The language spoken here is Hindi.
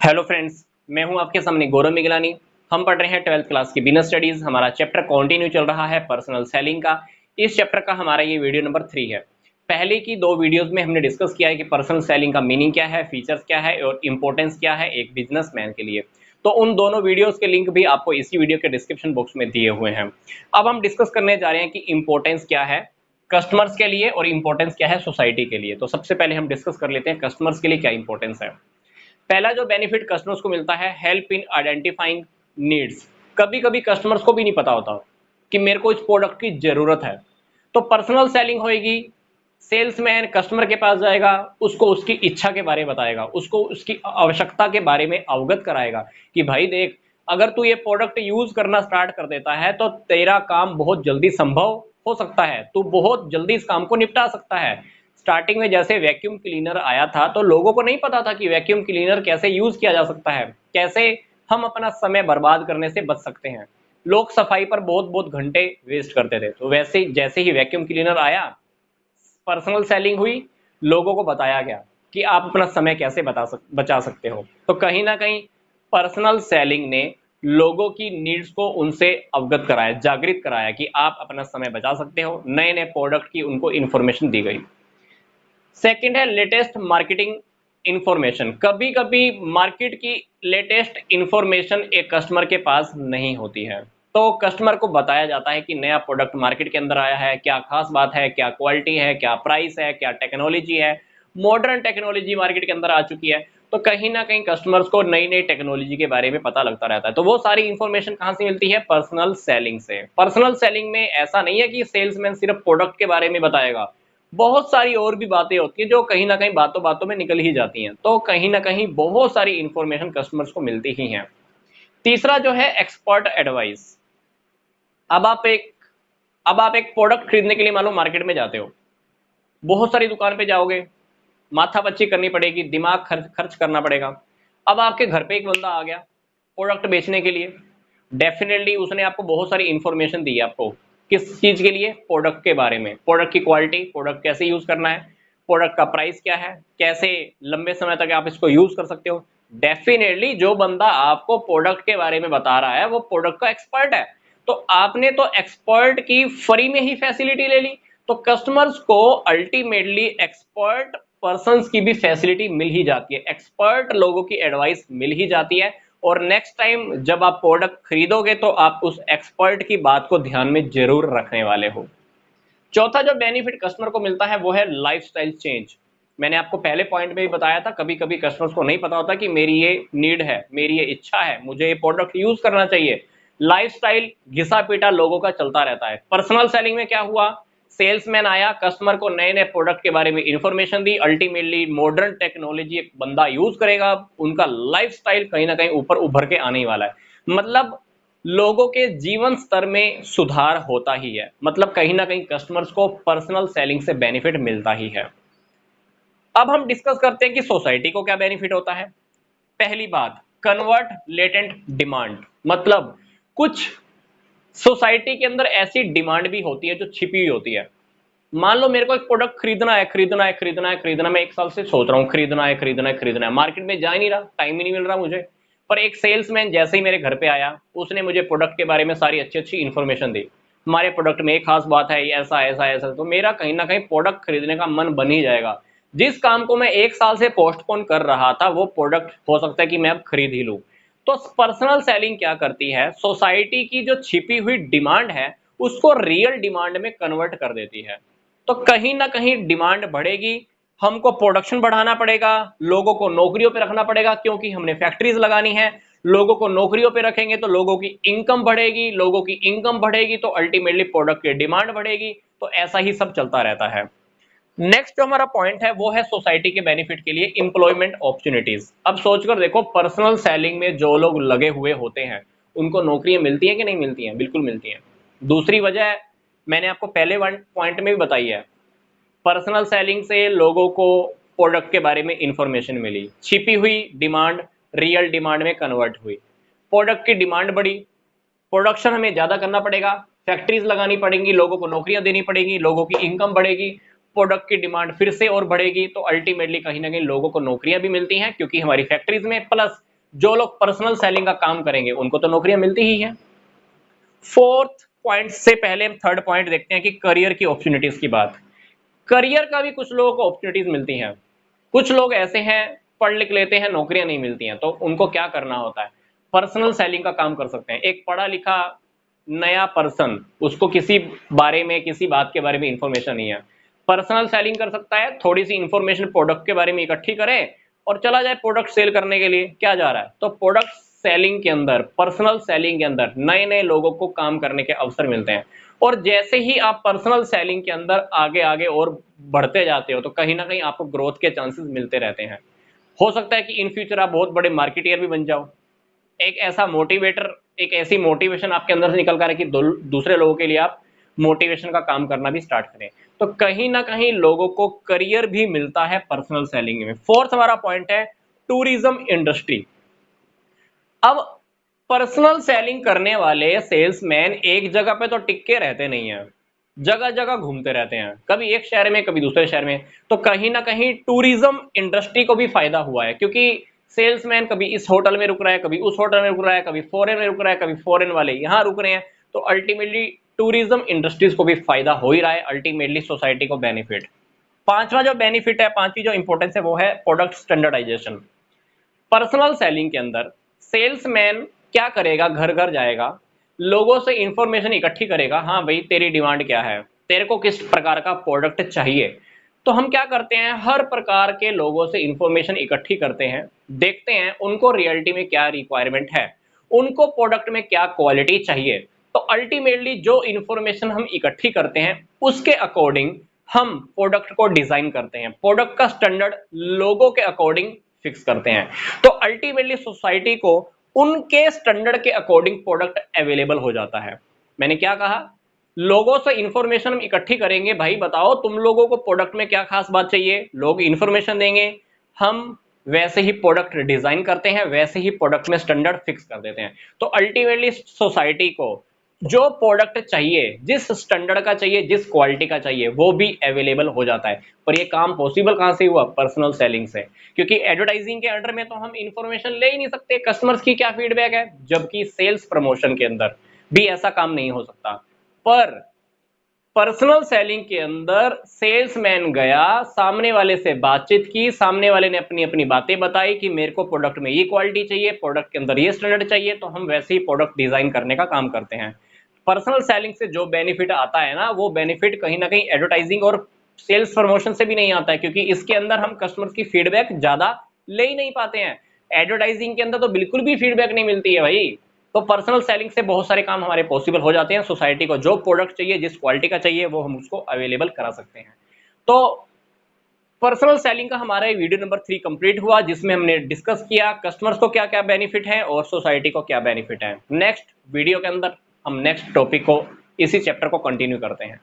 हेलो फ्रेंड्स, मैं हूं आपके सामने गौरव मिगलानी। हम पढ़ रहे हैं 12th क्लास की बिजनेस स्टडीज। हमारा चैप्टर कंटिन्यू चल रहा है पर्सनल सेलिंग का। इस चैप्टर का हमारा ये वीडियो नंबर 3 है। पहले की दो वीडियोस में हमने डिस्कस किया है कि पर्सनल सेलिंग का मीनिंग क्या है, फीचर्स क्या है और इंपॉर्टेंस क्या है एक बिजनेसमैन के लिए। तो उन दोनों वीडियोस के लिंक भी आपको इसी वीडियो के डिस्क्रिप्शन बॉक्स में दिए हुए हैं। अब हम डिस्कस करने जा रहे हैं कि इंपॉर्टेंस क्या है कस्टमर्स के लिए और इंपॉर्टेंस क्या है सोसाइटी के लिए। तो सबसे पहले हम डिस्कस कर लेते हैं कस्टमर्स के लिए क्या इंपॉर्टेंस है। पहला जो बेनिफिट कस्टमर्स को मिलता है, हेल्प इन आइडेंटिफाइंग नीड्स। कभी कभी कस्टमर्स को भी नहीं पता होता कि मेरे को इस प्रोडक्ट की जरूरत है, तो पर्सनल सेलिंग होएगी। सेल्समैन कस्टमर के पास जाएगा, उसको उसकी इच्छा के बारे में बताएगा, उसको उसकी आवश्यकता के बारे में अवगत कराएगा कि भाई देख, अगर तू ये प्रोडक्ट यूज करना स्टार्ट कर देता है तो तेरा काम बहुत जल्दी संभव हो सकता है, तू बहुत जल्दी इस काम को निपटा सकता है। स्टार्टिंग में जैसे वैक्यूम क्लीनर आया था तो लोगों को नहीं पता था कि वैक्यूम क्लीनर कैसे यूज किया जा सकता है, कैसे हम अपना समय बर्बाद करने से बच सकते हैं। लोग सफाई पर बहुत बहुत घंटे वेस्ट करते थे, तो वैसे जैसे ही वैक्यूम क्लीनर आया, पर्सनल सेलिंग हुई, लोगों को बताया गया कि आप अपना समय कैसे बचा सकते हो। तो कहीं ना कहीं पर्सनल सेलिंग ने लोगों की नीड्स को उनसे अवगत कराया, जागृत कराया कि आप अपना समय बचा सकते हो। नए नए प्रोडक्ट की उनको इंफॉर्मेशन दी गई। सेकंड है लेटेस्ट मार्केटिंग इंफॉर्मेशन। कभी कभी मार्केट की लेटेस्ट इंफॉर्मेशन एक कस्टमर के पास नहीं होती है, तो कस्टमर को बताया जाता है कि नया प्रोडक्ट मार्केट के अंदर आया है, क्या खास बात है, क्या क्वालिटी है, क्या प्राइस है, क्या टेक्नोलॉजी है। मॉडर्न टेक्नोलॉजी मार्केट के अंदर आ चुकी है, तो कहीं ना कहीं कस्टमर्स को नई नई टेक्नोलॉजी के बारे में पता लगता रहता है। तो वो सारी इंफॉर्मेशन कहाँ से मिलती है? पर्सनल सेलिंग से। पर्सनल सेलिंग में ऐसा नहीं है कि सेल्समैन सिर्फ प्रोडक्ट के बारे में बताएगा, बहुत सारी और भी बातें होती है जो कहीं ना कहीं बातों बातों में निकल ही जाती हैं। तो कहीं ना कहीं बहुत सारी इंफॉर्मेशन कस्टमर्स को मिलती ही हैं। तीसरा जो है एक्सपर्ट एडवाइस। अब आप एक अब आप एक प्रोडक्ट खरीदने के लिए मान लो मार्केट में जाते हो, बहुत सारी दुकान पे जाओगे, माथापच्ची करनी पड़ेगी, दिमाग खर्च खर्च करना पड़ेगा। अब आपके घर पे एक बंदा आ गया प्रोडक्ट बेचने के लिए, डेफिनेटली उसने आपको बहुत सारी इंफॉर्मेशन दी है। आपको किस चीज के लिए? प्रोडक्ट के बारे में, प्रोडक्ट की क्वालिटी, प्रोडक्ट कैसे यूज करना है, प्रोडक्ट का प्राइस क्या है, कैसे लंबे समय तक आप इसको यूज कर सकते हो। डेफिनेटली जो बंदा आपको प्रोडक्ट के बारे में बता रहा है वो प्रोडक्ट का एक्सपर्ट है, तो आपने तो एक्सपर्ट की फ्री में ही फैसिलिटी ले ली। तो कस्टमर्स को अल्टीमेटली एक्सपर्ट पर्संस की भी फैसिलिटी मिल ही जाती है, एक्सपर्ट लोगों की एडवाइस मिल ही जाती है। और नेक्स्ट टाइम जब आप प्रोडक्ट खरीदोगे तो आप उस एक्सपर्ट की बात को ध्यान में जरूर रखने वाले हो। चौथा जो बेनिफिट कस्टमर को मिलता है वो है लाइफस्टाइल चेंज। मैंने आपको पहले पॉइंट में भी बताया था, कभी कभी कस्टमर्स को नहीं पता होता कि मेरी ये नीड है, मेरी ये इच्छा है, मुझे ये प्रोडक्ट यूज करना चाहिए। लाइफस्टाइल घिसा पीटा लोगों का चलता रहता है। पर्सनल सेलिंग में क्या हुआ? सेल्समैन आया, कस्टमर को नए नए प्रोडक्ट के बारे में इंफॉर्मेशन दी, अल्टीमेटली मॉडर्न टेक्नोलॉजी एक बंदा यूज करेगा, उनका लाइफस्टाइल कहीं ना कहीं ऊपर उभर के आने वाला है। मतलब लोगों के जीवन स्तर में सुधार होता ही है। मतलब कहीं ना कहीं कस्टमर्स को पर्सनल सेलिंग से बेनिफिट मिलता ही है। अब हम डिस्कस करते हैं कि सोसाइटी को क्या बेनिफिट होता है। पहली बात, कन्वर्ट लेटेंट डिमांड। मतलब कुछ सोसाइटी के अंदर ऐसी डिमांड भी होती है जो छिपी हुई होती है। मान लो मेरे को एक प्रोडक्ट खरीदना है, खरीदना है, खरीदना है, खरीदना है, मैं एक साल से सोच रहा हूँ खरीदना है, खरीदना है, खरीदना है, मार्केट में जा ही नहीं रहा, टाइम ही नहीं मिल रहा मुझे। पर एक सेल्समैन जैसे ही मेरे घर पे आया, उसने मुझे प्रोडक्ट के बारे में सारी अच्छी अच्छी इंफॉर्मेशन दी। हमारे प्रोडक्ट में एक खास बात है, ये ऐसा ऐसा ऐसा, तो मेरा कहीं ना कहीं प्रोडक्ट खरीदने का मन बन ही जाएगा। जिस काम को मैं एक साल से पोस्टपोन कर रहा था वो प्रोडक्ट हो सकता है कि मैं अब खरीद ही लूँ। तो पर्सनल सेलिंग क्या करती है? सोसाइटी की जो छिपी हुई डिमांड है उसको रियल डिमांड में कन्वर्ट कर देती है। तो कहीं ना कहीं डिमांड बढ़ेगी, हमको प्रोडक्शन बढ़ाना पड़ेगा, लोगों को नौकरियों पे रखना पड़ेगा क्योंकि हमने फैक्ट्रीज लगानी है। लोगों को नौकरियों पे रखेंगे तो लोगों की इनकम बढ़ेगी, लोगों की इनकम बढ़ेगी तो अल्टीमेटली प्रोडक्ट की डिमांड बढ़ेगी। तो ऐसा ही सब चलता रहता है। नेक्स्ट जो हमारा पॉइंट है वो है सोसाइटी के बेनिफिट के लिए एम्प्लॉयमेंट अपॉर्चुनिटीज। अब सोचकर देखो, पर्सनल सेलिंग में जो लोग लगे हुए होते हैं उनको नौकरियां मिलती हैं कि नहीं मिलती हैं? बिल्कुल मिलती हैं। दूसरी वजह मैंने आपको पहले वन पॉइंट में भी बताई है, पर्सनल सेलिंग से लोगों को प्रोडक्ट के बारे में इंफॉर्मेशन मिली, छिपी हुई डिमांड रियल डिमांड में कन्वर्ट हुई, प्रोडक्ट की डिमांड बढ़ी, प्रोडक्शन हमें ज़्यादा करना पड़ेगा, फैक्ट्रीज लगानी पड़ेंगी, लोगों को नौकरियां देनी पड़ेगी, लोगों की इनकम बढ़ेगी, प्रोडक्ट की डिमांड फिर से और बढ़ेगी। तो अल्टीमेटली कहीं ना कहीं लोगों को नौकरियां भी मिलती हैं क्योंकि हमारी फैक्ट्रीज में, प्लस जो लोग पर्सनल सेलिंग का काम करेंगे उनको तो नौकरियां मिलती ही है। फोर्थ पॉइंट से पहले हम थर्ड पॉइंट देखते हैं कि करियर की अपॉर्चुनिटीज की बात। करियर का भी कुछ लोगों को अपॉर्चुनिटीज मिलती हैं। कुछ लोग ऐसे हैं पढ़ लिख लेते हैं, नौकरियां नहीं मिलती हैं, तो उनको क्या करना होता है, पर्सनल सेलिंग का काम कर सकते हैं। एक पढ़ा लिखा नया पर्सन, उसको किसी बारे में, किसी बात के बारे में इंफॉर्मेशन नहीं है, पर्सनल सेलिंग कर सकता है। थोड़ी सी इंफॉर्मेशन प्रोडक्ट के बारे में इकट्ठी करे और चला जाए प्रोडक्ट सेल करने के लिए। क्या जा रहा है, तो प्रोडक्ट सेलिंग के अंदर, पर्सनल सेलिंग के अंदर नए नए लोगों को काम करने के अवसर मिलते हैं। और जैसे ही आप पर्सनल सेलिंग के अंदर आगे आगे और बढ़ते जाते हो, तो कहीं ना कहीं आपको ग्रोथ के चांसेस मिलते रहते हैं। हो सकता है कि इन फ्यूचर आप बहुत बड़े मार्केटियर भी बन जाओ। एक ऐसा मोटिवेटर, एक ऐसी मोटिवेशन आपके अंदर से निकल कर है कि दूसरे लोगों के लिए आप मोटिवेशन का काम करना भी स्टार्ट करें। तो कहीं ना कहीं लोगों को करियर भी मिलता है पर्सनल सेलिंग में। फोर्थ हमारा पॉइंट है टूरिज्म इंडस्ट्री। अब पर्सनल सेलिंग करने वाले सेल्समैन एक जगह पे तो टिके रहते नहीं है, जगह जगह घूमते रहते हैं, कभी एक शहर में कभी दूसरे शहर में। तो कहीं ना कहीं टूरिज्म इंडस्ट्री को भी फायदा हुआ है, क्योंकि सेल्समैन कभी इस होटल में रुक रहा है, कभी उस होटल में रुक रहा है, कभी फॉरेन में रुक रहा है, कभी फॉरेन वाले यहाँ रुक रहे हैं। तो अल्टीमेटली टूरिज्म इंडस्ट्रीज को भी फायदा हो ही रहा है, अल्टीमेटली सोसाइटी को बेनिफिट। पांचवा जो बेनिफिट है, पांचवी जो इंपॉर्टेंस है, वो है प्रोडक्ट स्टैंडर्डाइजेशन। पर्सनल सेलिंग के अंदर सेल्समैन क्या करेगा, घर घर जाएगा, लोगों से इंफॉर्मेशन इकट्ठी करेगा। हाँ भाई, तेरी डिमांड क्या है, तेरे को किस प्रकार का प्रोडक्ट चाहिए। तो हम क्या करते हैं, हर प्रकार के लोगों से इंफॉर्मेशन इकट्ठी करते हैं, देखते हैं उनको रियलिटी में क्या रिक्वायरमेंट है, उनको प्रोडक्ट में क्या क्वालिटी चाहिए। तो अल्टीमेटली जो इंफॉर्मेशन हम इकट्ठी करते हैं, उसके अकॉर्डिंग हम प्रोडक्ट को डिजाइन करते हैं, प्रोडक्ट का स्टैंडर्ड लोगों के अकॉर्डिंग फिक्स करते हैं। तो अल्टीमेटली सोसाइटी को उनके स्टैंडर्ड के अकॉर्डिंग प्रोडक्ट अवेलेबल हो जाता है। मैंने क्या कहा, लोगों से इंफॉर्मेशन हम इकट्ठी करेंगे, भाई बताओ तुम लोगों को प्रोडक्ट में क्या खास बात चाहिए, लोग इंफॉर्मेशन देंगे, हम वैसे ही प्रोडक्ट डिजाइन करते हैं, वैसे ही प्रोडक्ट में स्टैंडर्ड फिक्स कर देते हैं। तो अल्टीमेटली सोसाइटी को जो प्रोडक्ट चाहिए, जिस स्टैंडर्ड का चाहिए, जिस क्वालिटी का चाहिए, वो भी अवेलेबल हो जाता है। पर ये काम पॉसिबल कहां से हुआ, पर्सनल सेलिंग से। क्योंकि एडवर्टाइजिंग के अंडर में तो हम इंफॉर्मेशन ले ही नहीं सकते कस्टमर्स की क्या फीडबैक है, जबकि सेल्स प्रमोशन के अंदर भी ऐसा काम नहीं हो सकता। पर पर्सनल सेलिंग के अंदर सेल्समैन गया, सामने वाले से बातचीत की, सामने वाले ने अपनी अपनी बातें बताई कि मेरे को प्रोडक्ट में ये क्वालिटी चाहिए, प्रोडक्ट के अंदर ये स्टैंडर्ड चाहिए, तो हम वैसे ही प्रोडक्ट डिजाइन करने का काम करते हैं। पर्सनल सेलिंग से जो बेनिफिट आता है ना, वो बेनिफिट कहीं ना कहीं एडवर्टाइजिंग और सेल्स प्रमोशन से भी नहीं आता है, क्योंकि इसके अंदर हम कस्टमर्स की फीडबैक ज्यादा ले ही नहीं पाते हैं। एडवर्टाइजिंग के अंदर तो बिल्कुल भी फीडबैक नहीं मिलती है भाई। तो पर्सनल सेलिंग से बहुत सारे काम हमारे पॉसिबल हो जाते हैं। सोसाइटी को जो प्रोडक्ट चाहिए, जिस क्वालिटी का चाहिए, वो हम उसको अवेलेबल करा सकते हैं। तो पर्सनल सेलिंग का हमारा ये वीडियो नंबर 3 कंप्लीट हुआ, जिसमें हमने डिस्कस किया कस्टमर्स को क्या क्या बेनिफिट है और सोसाइटी को क्या बेनिफिट है। नेक्स्ट वीडियो के अंदर हम नेक्स्ट टॉपिक को, इसी चैप्टर को कंटिन्यू करते हैं।